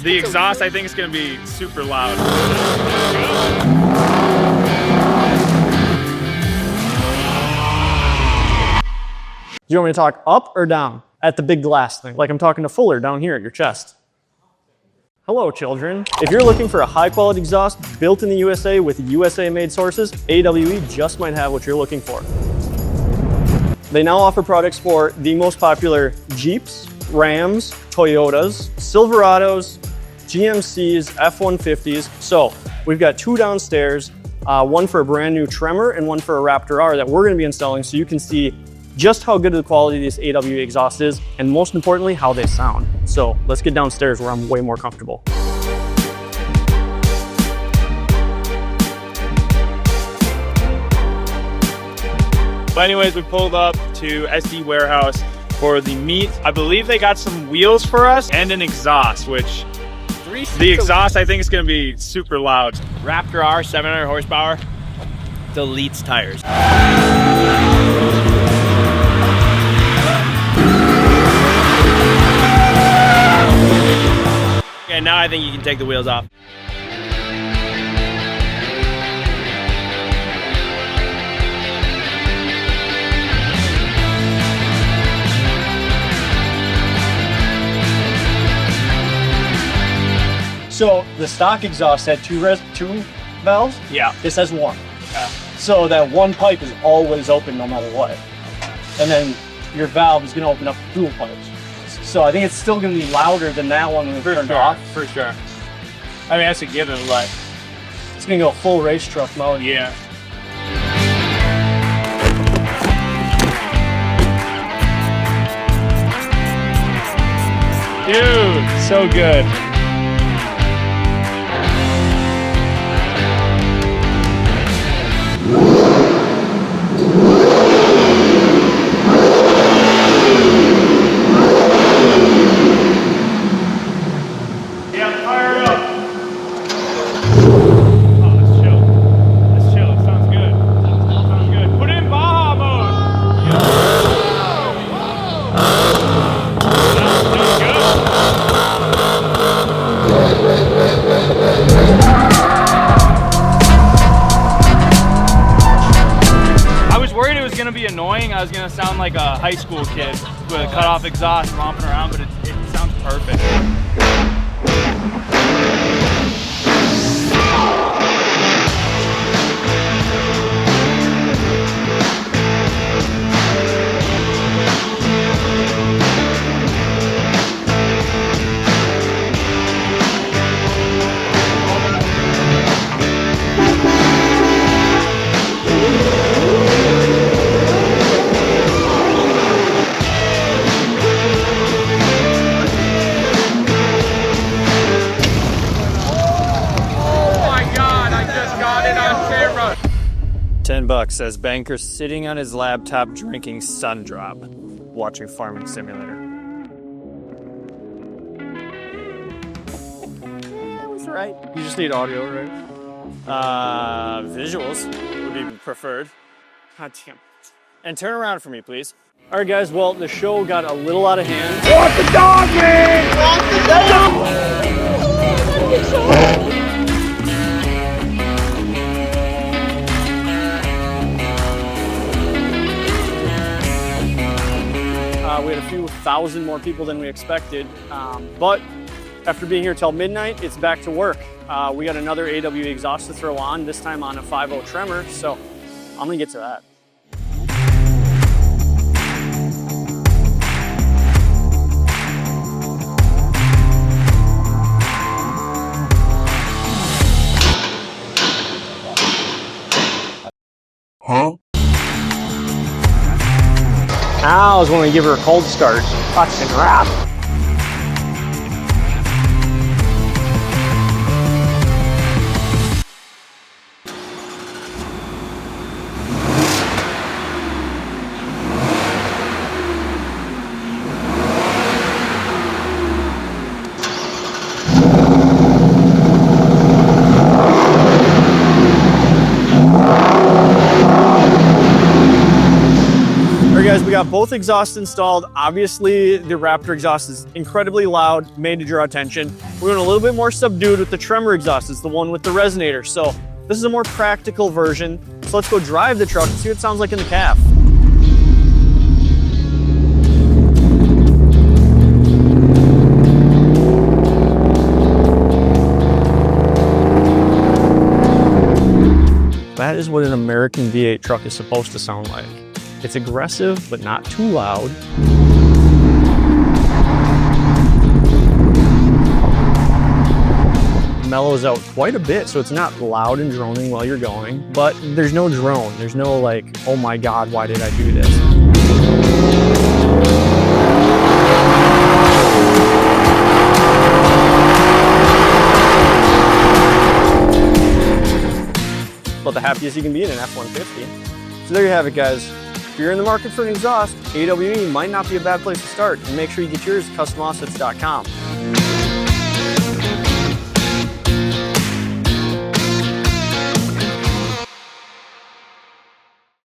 The exhaust, I think, is going to be super loud. Do you want me to talk up or down at the big glass thing? Like I'm talking to Fuller down here at your chest. Hello, children. If you're looking for a high-quality exhaust built in the USA with USA-made sources, AWE just might have what you're looking for. They now offer products for the most popular Jeeps, Rams, Toyotas, Silverados, GMCs, F-150s. So we've got two downstairs, one for a brand new Tremor and one for a Raptor R that we're going to be installing so you can see just how good of the quality this AWE exhaust is, and most importantly, how they sound. So let's get downstairs where I'm way more comfortable. But anyways, we pulled up to SD Warehouse for the meet. I believe they got some wheels for us and an exhaust, which the exhaust I think is going to be super loud. Raptor R, 700 horsepower, deletes tires. And now I think you can take the wheels off. So the stock exhaust had two valves? Yeah. This has one. So that one pipe is always open no matter what. And then your valve is gonna open up dual pipes. So I think it's still gonna be louder than that one when it's turned off. For sure. I mean, that's a given, like. It's gonna go full race truck mode. Yeah. Dude, so good. I was gonna sound like a high school kid with a cut-off exhaust romping around, but it sounds perfect. $10 as Banker sitting on his laptop drinking Sundrop, watching Farming Simulator. That was right. You just need audio, right? Visuals would be preferred. God damn. And turn around for me, please. All right, guys. Well, the show got a little out of hand. Want the dog, man! Want the dog! We had a few thousand more people than we expected, but after being here till midnight, it's back to work. We got another AWE exhaust to throw on, this time on a 5.0 Tremor, so I'm gonna get to that. Huh? I was going to give her a cold start. Fucking rap. got both exhausts installed. Obviously, the Raptor exhaust is incredibly loud, made to draw attention. We're going a little bit more subdued with the Tremor exhaust. It's the one with the resonator. So this is a more practical version. So let's go drive the truck and see what it sounds like in the cab. That is what an American V8 truck is supposed to sound like. It's aggressive, but not too loud. Mellows out quite a bit, so it's not loud and droning while you're going, but there's no drone. There's no like, oh my God, why did I do this? About the happiest you can be in an F-150. So there you have it, guys. If you're in the market for an exhaust, AWE might not be a bad place to start, and make sure you get yours at customoffsets.com.